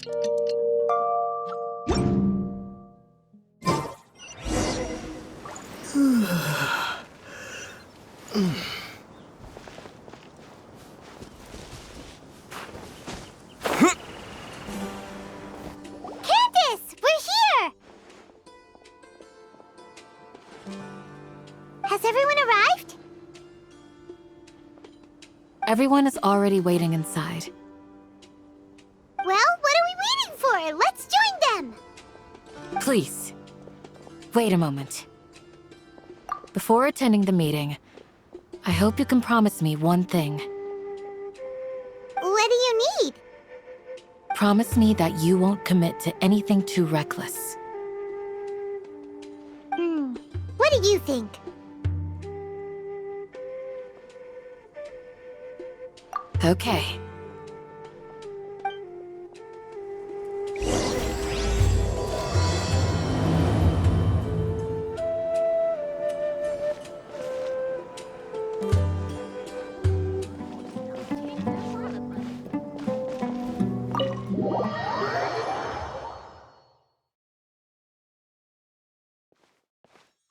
Candace, we're here! Has everyone arrived? Everyone is already waiting inside. Well, what are we waiting for? Let's join them! Please, wait a moment. Before attending the meeting, I hope you can promise me one thing. What do you need? Promise me that you won't commit to anything too reckless. What do you think? Okay.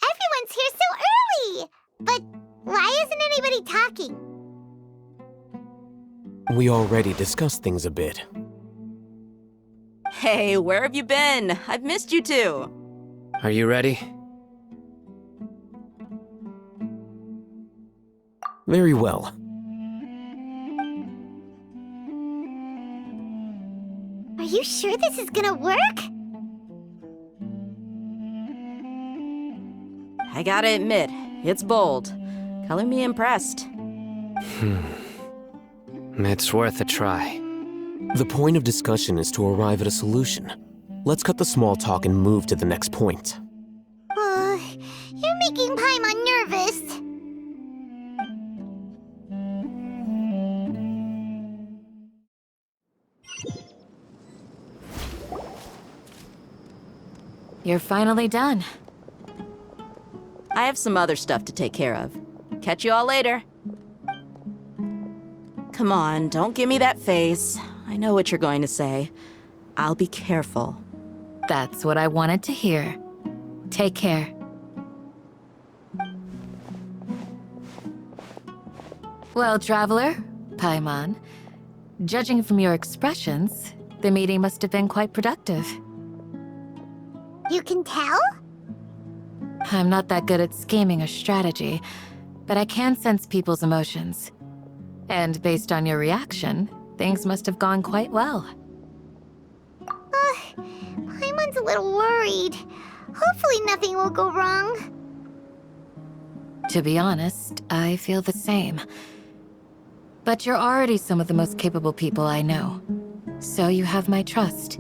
Everyone's here so early! But why isn't anybody talking? We already discussed things a bit. Hey, where have you been? I've missed you too. Are you ready? Very well. Are you sure this is gonna work? I gotta admit, it's bold. Color me impressed. It's worth a try. The point of discussion is to arrive at a solution. Let's cut the small talk and move to the next point. You're making Paimon nervous. You're finally done. I have some other stuff to take care of. Catch you all later. Come on, don't give me that face. I know what you're going to say. I'll be careful. That's what I wanted to hear. Take care. Well, Traveler, Paimon, judging from your expressions, the meeting must have been quite productive. You can tell? I'm not that good at scheming or strategy, but I can sense people's emotions. And based on your reaction, things must have gone quite well. Paimon's a little worried. Hopefully nothing will go wrong. To be honest, I feel the same. But you're already some of the most capable people I know. So you have my trust.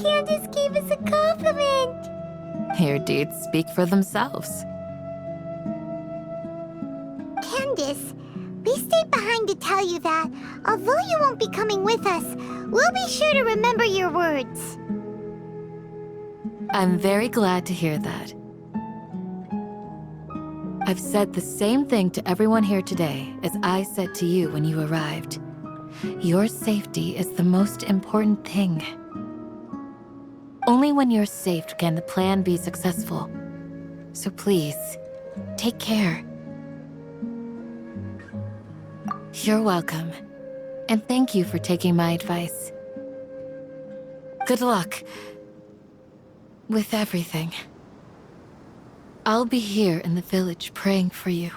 Candace gave us a compliment! Your deeds speak for themselves. Candace, we stayed behind to tell you that, although you won't be coming with us, we'll be sure to remember your words. I'm very glad to hear that. I've said the same thing to everyone here today as I said to you when you arrived. Your safety is the most important thing. Only when you're safe can the plan be successful. So please, take care. You're welcome. And thank you for taking my advice. Good luck with everything. I'll be here in the village praying for you.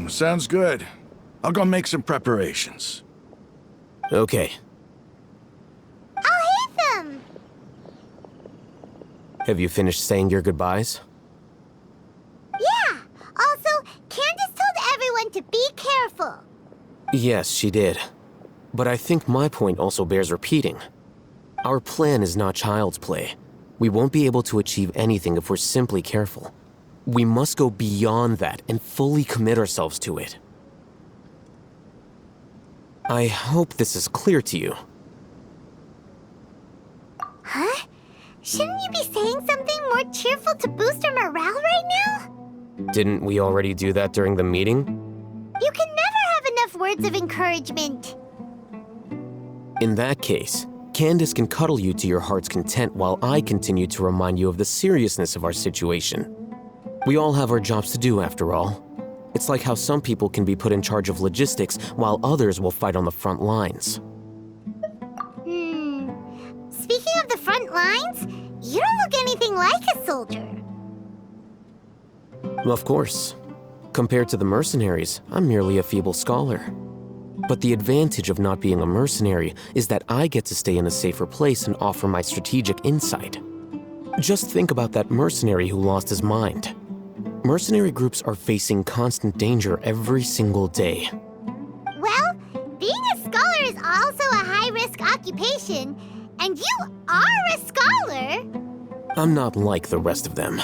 Sounds good. I'll go make some preparations. Okay. I'll hit them! Have you finished saying your goodbyes? Yeah! Also, Candace told Yes, she did. But I think my point also bears repeating. Our plan is not child's play. We won't be able to achieve anything if we're simply careful. We must go beyond that and fully commit ourselves to it. I hope this is clear to you. Huh? Shouldn't you be saying something more cheerful to boost our morale right now? Didn't we already do that during the meeting? You can never have enough words of encouragement. In that case, Candace can cuddle you to your heart's content while I continue to remind you of the seriousness of our situation. We all have our jobs to do, after all. It's like how some people can be put in charge of logistics while others will fight on the front lines. Speaking of the front lines, you don't look anything like a soldier. Of course. Compared to the mercenaries, I'm merely a feeble scholar. But the advantage of not being a mercenary is that I get to stay in a safer place and offer my strategic insight. Just think about that mercenary who lost his mind. Mercenary groups are facing constant danger every single day. Well, being a scholar is also a high-risk occupation, and you are a scholar! I'm not like the rest of them.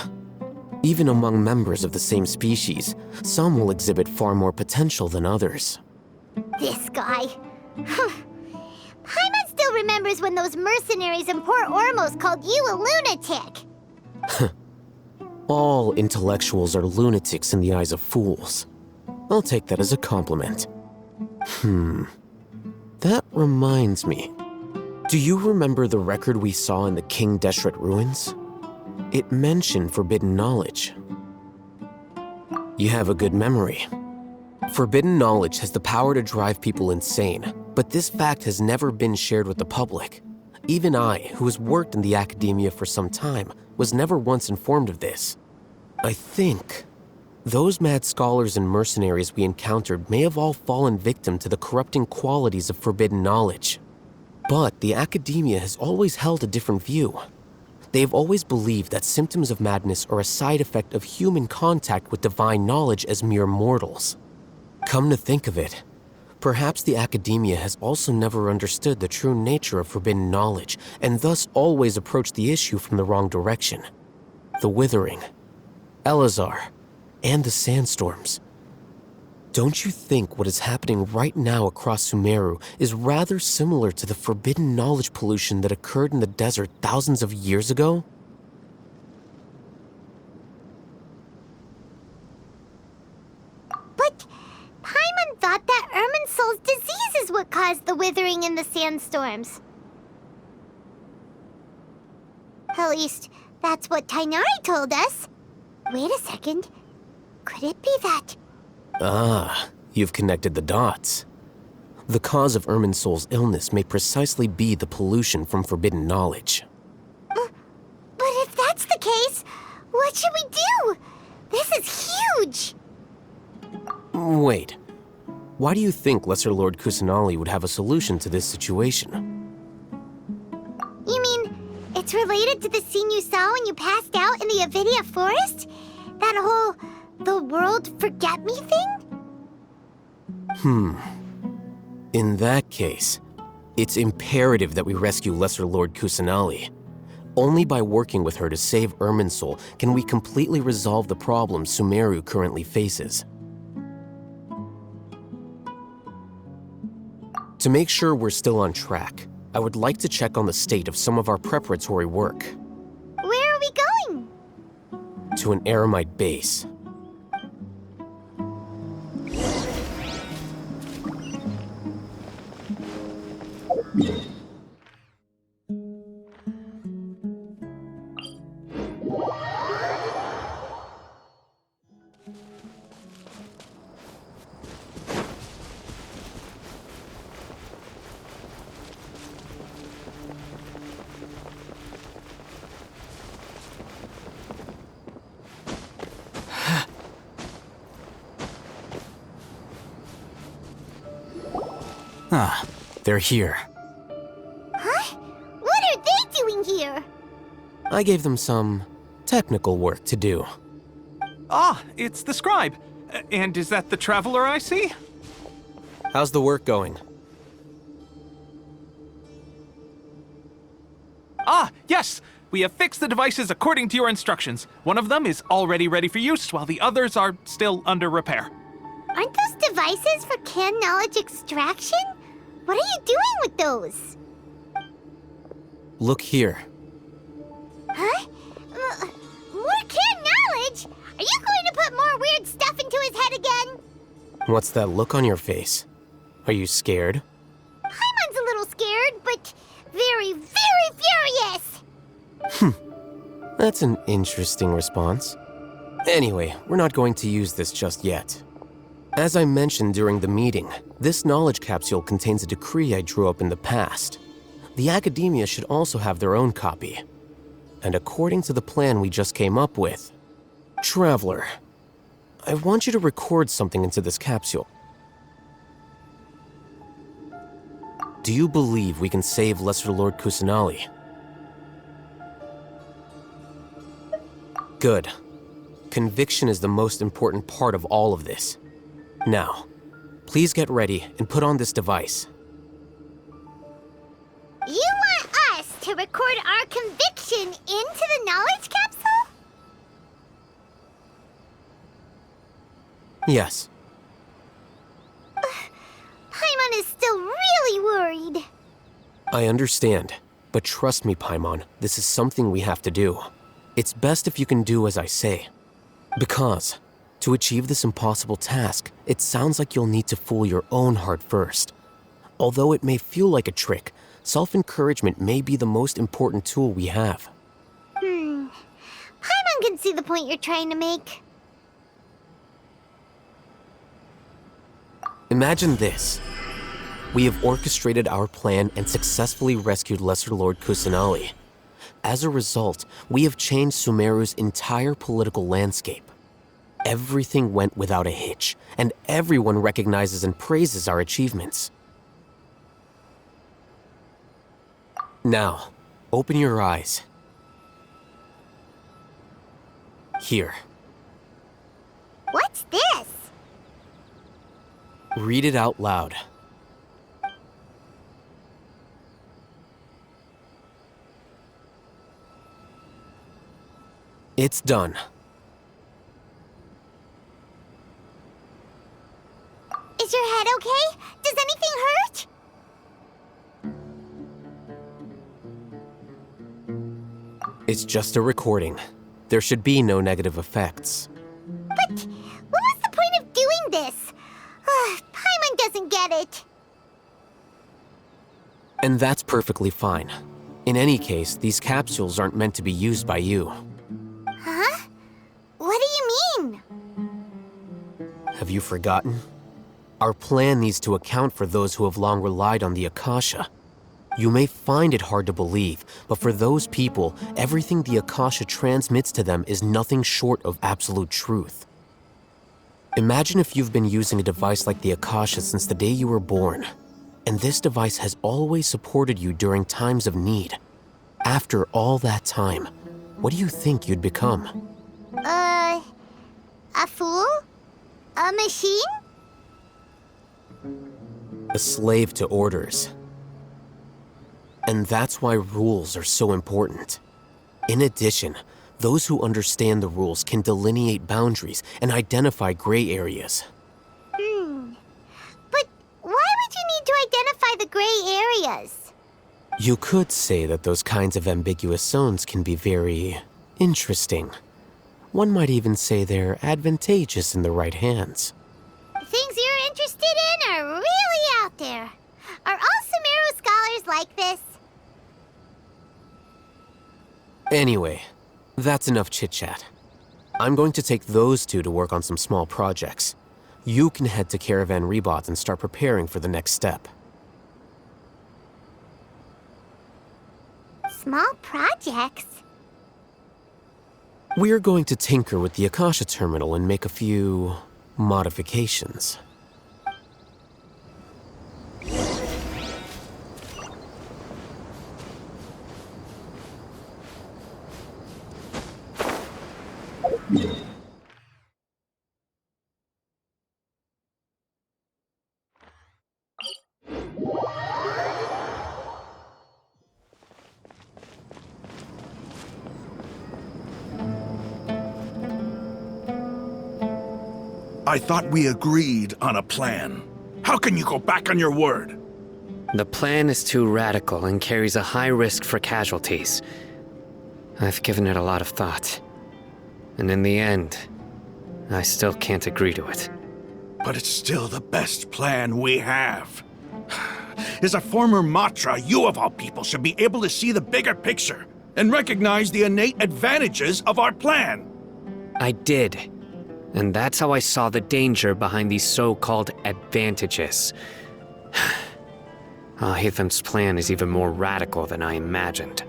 Even among members of the same species, some will exhibit far more potential than others. This guy. Paimon still remembers when those mercenaries in Port Ormos called you a lunatic. All intellectuals are lunatics in the eyes of fools. I'll take that as a compliment. That reminds me. Do you remember the record we saw in the King Deshret ruins? It mentioned forbidden knowledge. You have a good memory. Forbidden knowledge has the power to drive people insane, but this fact has never been shared with the public. Even I, who has worked in the academia for some time, was never once informed of this. I think those mad scholars and mercenaries we encountered may have all fallen victim to the corrupting qualities of forbidden knowledge. But the academia has always held a different view. They have always believed that symptoms of madness are a side effect of human contact with divine knowledge as mere mortals. Come to think of it, perhaps the academia has also never understood the true nature of forbidden knowledge and thus always approached the issue from the wrong direction. The Withering, Elazar, and the sandstorms. Don't you think what is happening right now across Sumeru is rather similar to the forbidden knowledge pollution that occurred in the desert thousands of years ago? But Paimon thought that Irminsul's disease is what caused the withering in the sandstorms. At least, that's what Tainari told us. Wait a second. Could it be that? Ah, you've connected the dots. The cause of Irminsul's illness may precisely be the pollution from forbidden knowledge. But if that's the case, what should we do? This is huge! Wait. Why do you think Lesser Lord Kusanali would have a solution to this situation? You mean, it's related to the scene you saw when you passed out in the Avidia forest? That whole, the world forget me thing? In that case, it's imperative that we rescue Lesser Lord Kusanali. Only by working with her to save Irminsul can we completely resolve the problems Sumeru currently faces. To make sure we're still on track, I would like to check on the state of some of our preparatory work. Where are we going? To an Eremite base. Ah, they're here. Huh? What are they doing here? I gave them some technical work to do. Ah, it's the scribe. And is that the traveler I see? How's the work going? Ah, yes! We have fixed the devices according to your instructions. One of them is already ready for use, while the others are still under repair. Aren't those devices for can knowledge extraction? What are you doing with those? Look here. Huh? More can knowledge? Are you going to put more weird stuff into his head again? What's that look on your face? Are you scared? Paimon's a little scared, but very, very furious! That's an interesting response. Anyway, we're not going to use this just yet. As I mentioned during the meeting, this knowledge capsule contains a decree I drew up in the past. The academia should also have their own copy. And according to the plan we just came up with, Traveler, I want you to record something into this capsule. Do you believe we can save Lesser Lord Kusanali? Good. Conviction is the most important part of all of this. Now, please get ready and put on this device. You want us to record our conviction into the knowledge capsule? Yes. Paimon is still really worried. I understand, but trust me, Paimon, this is something we have to do. It's best if you can do as I say. Because, to achieve this impossible task, it sounds like you'll need to fool your own heart first. Although it may feel like a trick, self-encouragement may be the most important tool we have. Paimon can see the point you're trying to make. Imagine this. We have orchestrated our plan and successfully rescued Lesser Lord Kusanali. As a result, we have changed Sumeru's entire political landscape. Everything went without a hitch, and everyone recognizes and praises our achievements. Now, open your eyes. Here. What's this? Read it out loud. It's done. Is your head okay? Does anything hurt? It's just a recording. There should be no negative effects. But what was the point of doing this? Paimon doesn't get it. And that's perfectly fine. In any case, these capsules aren't meant to be used by you. Huh? What do you mean? Have you forgotten? Our plan needs to account for those who have long relied on the Akasha. You may find it hard to believe, but for those people, everything the Akasha transmits to them is nothing short of absolute truth. Imagine if you've been using a device like the Akasha since the day you were born, and this device has always supported you during times of need. After all that time, what do you think you'd become? A fool? A machine? A slave to orders. And that's why rules are so important. In addition, those who understand the rules can delineate boundaries and identify gray areas. But why would you need to identify the gray areas? You could say that those kinds of ambiguous zones can be very interesting. One might even say they're advantageous in the right hands. The things you're interested in are really out there. Are all Sumeru scholars like this? Anyway, that's enough chit-chat. I'm going to take those two to work on some small projects. You can head to Caravan Rebot and start preparing for the next step. Small projects? We're going to tinker with the Akasha terminal and make a few modifications. I thought we agreed on a plan. How can you go back on your word? The plan is too radical and carries a high risk for casualties. I've given it a lot of thought. And in the end, I still can't agree to it. But it's still the best plan we have. As a former Matra, you of all people should be able to see the bigger picture and recognize the innate advantages of our plan. I did. And that's how I saw the danger behind these so-called advantages. Hatham's plan is even more radical than I imagined.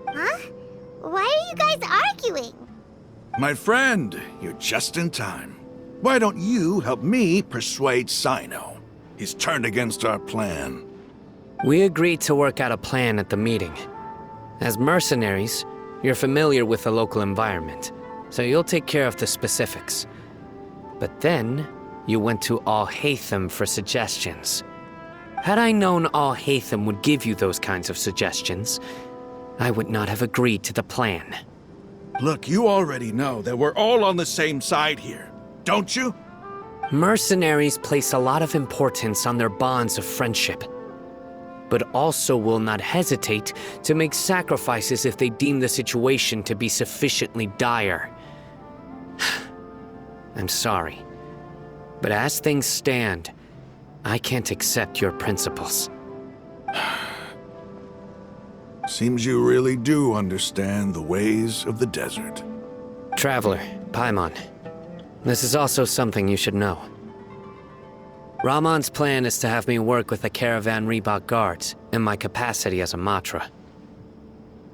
Huh? Why are you guys arguing? My friend, you're just in time. Why don't you help me persuade Sino? He's turned against our plan. We agreed to work out a plan at the meeting. As mercenaries, you're familiar with the local environment, so you'll take care of the specifics. But then, you went to Al-Hatham for suggestions. Had I known Al-Hatham would give you those kinds of suggestions, I would not have agreed to the plan. Look, you already know that we're all on the same side here, don't you? Mercenaries place a lot of importance on their bonds of friendship, but also will not hesitate to make sacrifices if they deem the situation to be sufficiently dire. I'm sorry, but as things stand, I can't accept your principles. Seems you really do understand the ways of the desert. Traveler, Paimon, this is also something you should know. Ramon's plan is to have me work with the Caravan Reebok guards in my capacity as a Matra.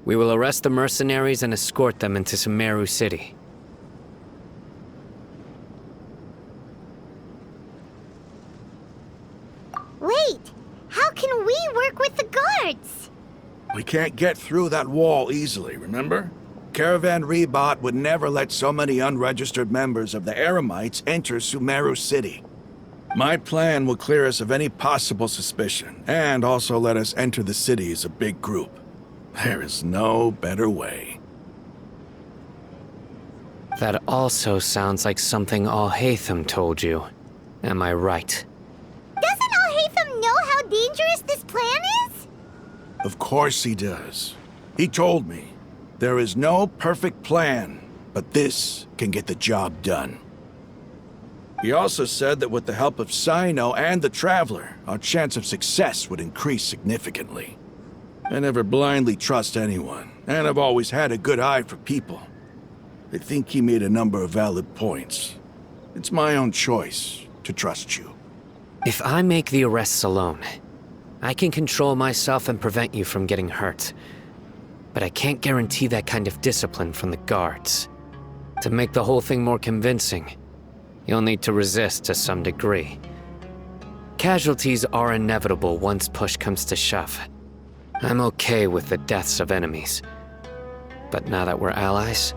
We will arrest the mercenaries and escort them into Sumeru City. Wait, how can we work with the guards? We can't get through that wall easily, remember? Caravan Reebok would never let so many unregistered members of the Eremites enter Sumeru City. My plan will clear us of any possible suspicion, and also let us enter the city as a big group. There is no better way. That also sounds like something Al-Hatham told you. Am I right? Doesn't Al-Hatham know how dangerous this plan is? Of course he does. He told me, there is no perfect plan, but this can get the job done. He also said that with the help of Sino and the Traveler, our chance of success would increase significantly. I never blindly trust anyone, and I've always had a good eye for people. I think he made a number of valid points. It's my own choice to trust you. If I make the arrests alone, I can control myself and prevent you from getting hurt. But I can't guarantee that kind of discipline from the guards. To make the whole thing more convincing, you'll need to resist to some degree. Casualties are inevitable once push comes to shove. I'm okay with the deaths of enemies. But now that we're allies,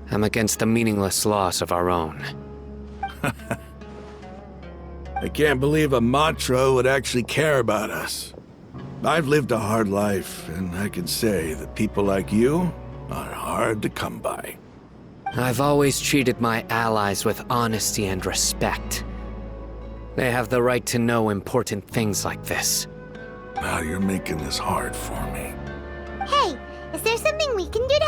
I'm against the meaningless loss of our own. I can't believe a Matra would actually care about us. I've lived a hard life, and I can say that people like you are hard to come by. I've always treated my allies with honesty and respect. They have the right to know important things like this. Now you're making this hard for me. Hey, is there something we can do to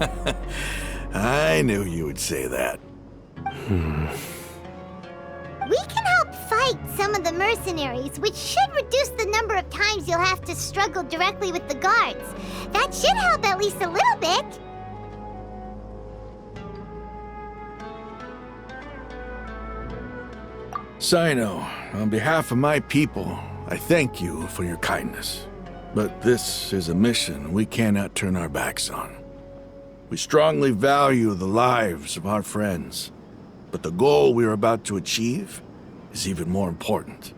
help? I knew you would say that. We can help fight some of the mercenaries, which should reduce the number of times you'll have to struggle directly with the guards. That should help at least a little bit. Sino, on behalf of my people, I thank you for your kindness. But this is a mission we cannot turn our backs on. We strongly value the lives of our friends, but the goal we are about to achieve is even more important.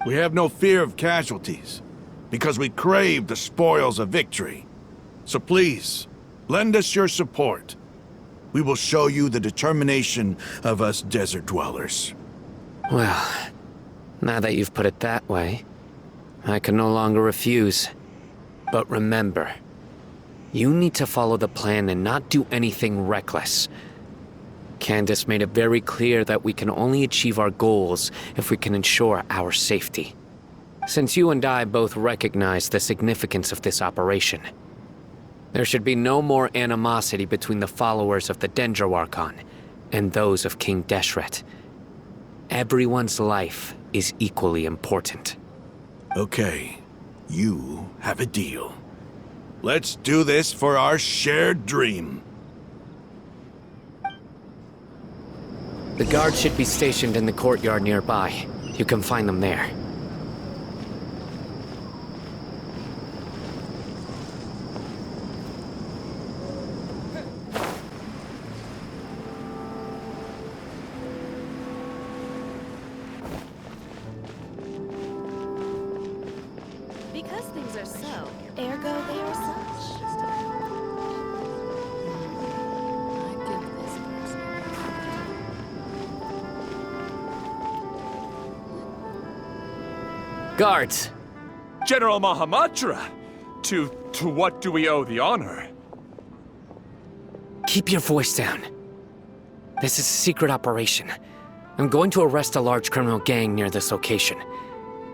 We have no fear of casualties, because we crave the spoils of victory. So please, lend us your support. We will show you the determination of us desert dwellers. Well, now that you've put it that way, I can no longer refuse. But remember, You need to follow the plan and not do anything reckless. Candace made it very clear that we can only achieve our goals if we can ensure our safety. Since you and I both recognize the significance of this operation, there should be no more animosity between the followers of the Dendroarchon and those of King Deshret. Everyone's life is equally important. Okay, you have a deal. Let's do this for our shared dream. The guards should be stationed in the courtyard nearby. You can find them there. Because things are so, ergo they are such. I give this person Guards! General Mahamatra! To what do we owe the honor? Keep your voice down. This is a secret operation. I'm going to arrest a large criminal gang near this location.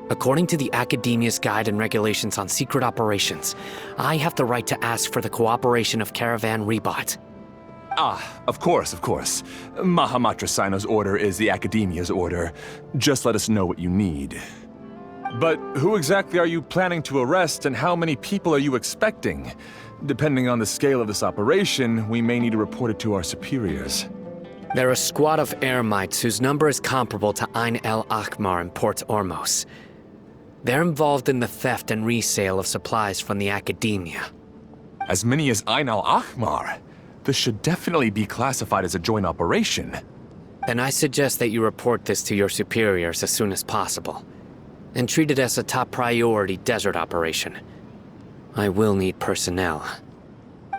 According to the Academia's Guide and Regulations on Secret Operations, I have the right to ask for the cooperation of Caravan Rebot. Ah, of course, of course. Mahamatra Sino's order is the Academia's order. Just let us know what you need. But who exactly are you planning to arrest, and how many people are you expecting? Depending on the scale of this operation, we may need to report it to our superiors. They're a squad of Eremites whose number is comparable to Ain el Akhmar in Port Ormos. They're involved in the theft and resale of supplies from the Academia. As many as Ain al-Akhmar? This should definitely be classified as a joint operation. Then I suggest that you report this to your superiors as soon as possible, and treat it as a top priority desert operation. I will need personnel.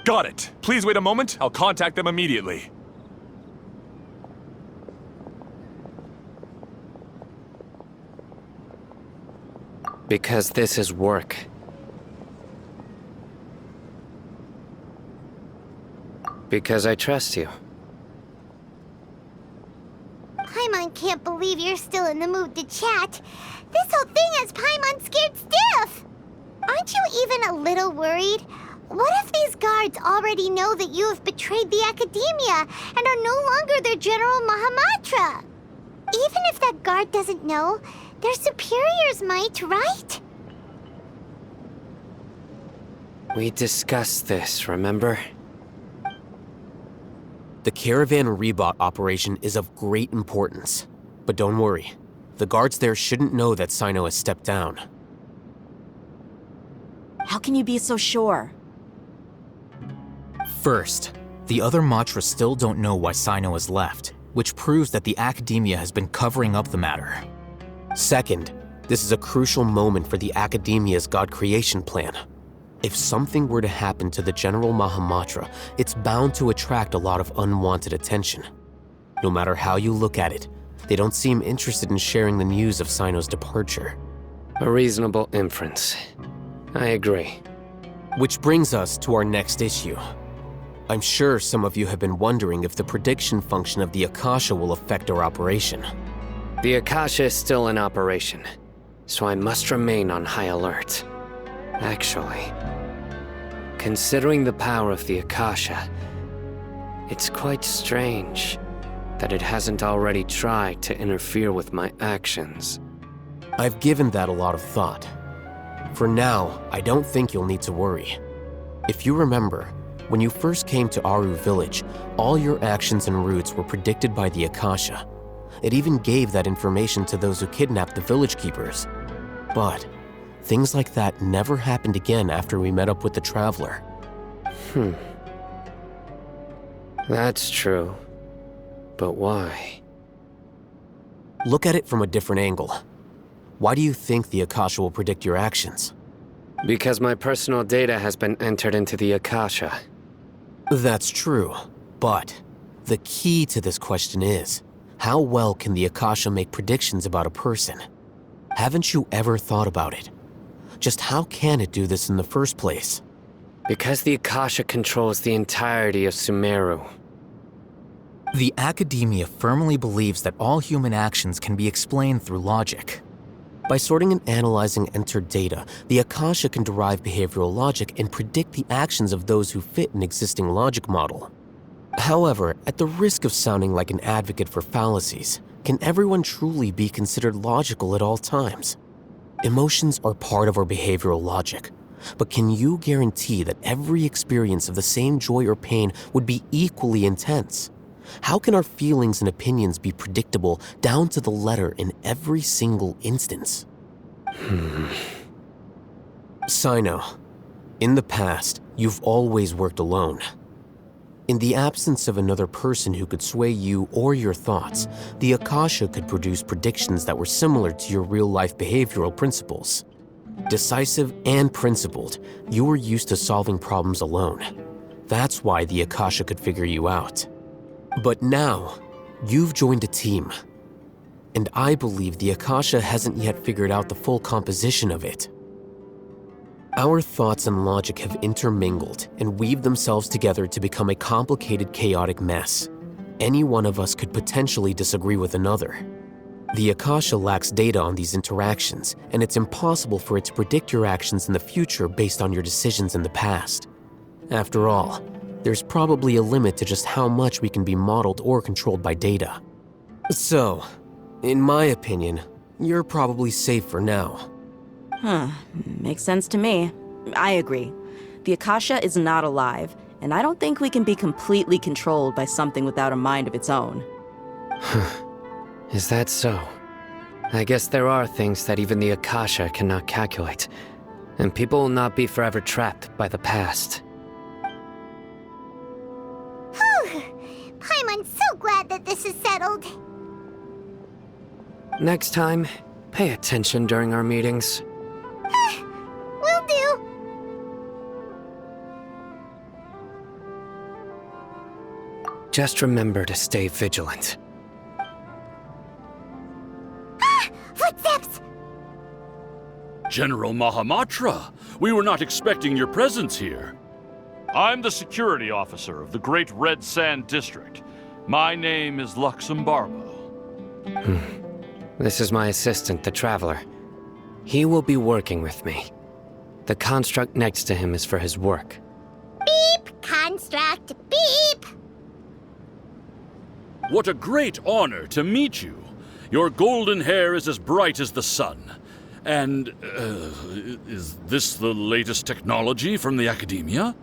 Got it. Please wait a moment. I'll contact them immediately. Because this is work. Because I trust you. Paimon can't believe you're still in the mood to chat. This whole thing has Paimon scared stiff. Aren't you even a little worried? What if these guards already know that you have betrayed the Academia and are no longer their General Mahamatra? Even if that guard doesn't know, their superiors might, right? We discussed this, remember? The Caravan Rebot operation is of great importance. But don't worry, the guards there shouldn't know that Sino has stepped down. How can you be so sure? First, the other Matras still don't know why Sino has left, which proves that the Academia has been covering up the matter. Second, this is a crucial moment for the Academia's God creation plan. If something were to happen to the General Mahamatra, it's bound to attract a lot of unwanted attention. No matter how you look at it, they don't seem interested in sharing the news of Sino's departure. A reasonable inference. I agree. Which brings us to our next issue. I'm sure some of you have been wondering if the prediction function of the Akasha will affect our operation. The Akasha is still in operation, so I must remain on high alert. Actually, considering the power of the Akasha, it's quite strange that it hasn't already tried to interfere with my actions. I've given that a lot of thought. For now, I don't think you'll need to worry. If you remember, when you first came to Aru Village, all your actions and routes were predicted by the Akasha. It even gave that information to those who kidnapped the village keepers. But things like that never happened again after we met up with the Traveler. That's true. But why? Look at it from a different angle. Why do you think the Akasha will predict your actions? Because my personal data has been entered into the Akasha. That's true, but the key to this question is, how well can the Akasha make predictions about a person? Haven't you ever thought about it? Just how can it do this in the first place? Because the Akasha controls the entirety of Sumeru. The Academia firmly believes that all human actions can be explained through logic. By sorting and analyzing entered data, the Akasha can derive behavioral logic and predict the actions of those who fit an existing logic model. However, at the risk of sounding like an advocate for fallacies, can everyone truly be considered logical at all times? Emotions are part of our behavioral logic, but can you guarantee that every experience of the same joy or pain would be equally intense? How can our feelings and opinions be predictable down to the letter in every single instance? Sino, in the past, you've always worked alone. In the absence of another person who could sway you or your thoughts, the Akasha could produce predictions that were similar to your real-life behavioral principles. Decisive and principled, you were used to solving problems alone. That's why the Akasha could figure you out. But now, you've joined a team. And I believe the Akasha hasn't yet figured out the full composition of it. Our thoughts and logic have intermingled and weaved themselves together to become a complicated, chaotic mess. Any one of us could potentially disagree with another. The Akasha lacks data on these interactions, and it's impossible for it to predict your actions in the future based on your decisions in the past. After all, there's probably a limit to just how much we can be modeled or controlled by data. So, in my opinion, you're probably safe for now. Makes sense to me. I agree. The Akasha is not alive, and I don't think we can be completely controlled by something without a mind of its own. Is that so? I guess there are things that even the Akasha cannot calculate, and people will not be forever trapped by the past. Paimon's so glad that this is settled. Next time, pay attention during our meetings. Will do. Just remember to stay vigilant. Footsteps! General Mahamatra, we were not expecting your presence here. I'm the security officer of the Great Red Sand District. My name is Luxembarbo. This is my assistant, the Traveler. He will be working with me. The construct next to him is for his work. Beep! Construct, beep! What a great honor to meet you. Your golden hair is as bright as the sun. And, is this the latest technology from the Academia?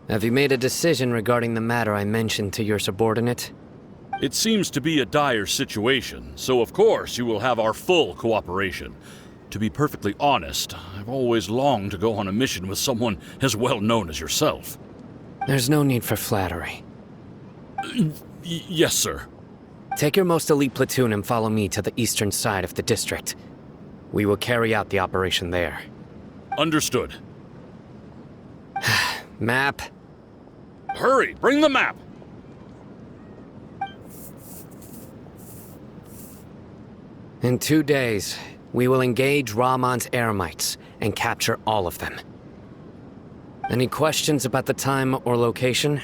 Have you made a decision regarding the matter I mentioned to your subordinate? It seems to be a dire situation, so of course you will have our full cooperation. To be perfectly honest, I've always longed to go on a mission with someone as well known as yourself. There's no need for flattery. Yes, sir. Take your most elite platoon and follow me to the eastern side of the district. We will carry out the operation there. Understood. Map. Hurry, bring the map! In 2 days, we will engage Rahman's Eremites and capture all of them. Any questions about the time or location?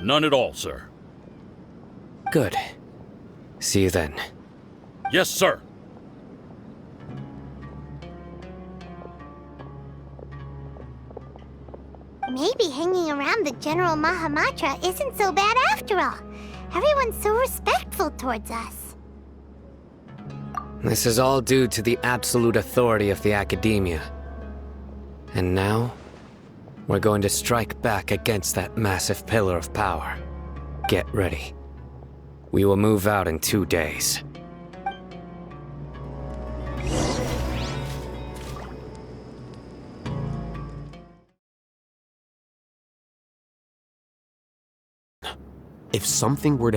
None at all, sir. Good. See you then. Yes, sir. Maybe hanging around the General Mahamatra isn't so bad after all. Everyone's so respectful towards us. This is all due to the absolute authority of the Academia. And now, we're going to strike back against that massive pillar of power. Get ready. We will move out in 2 days. If something were to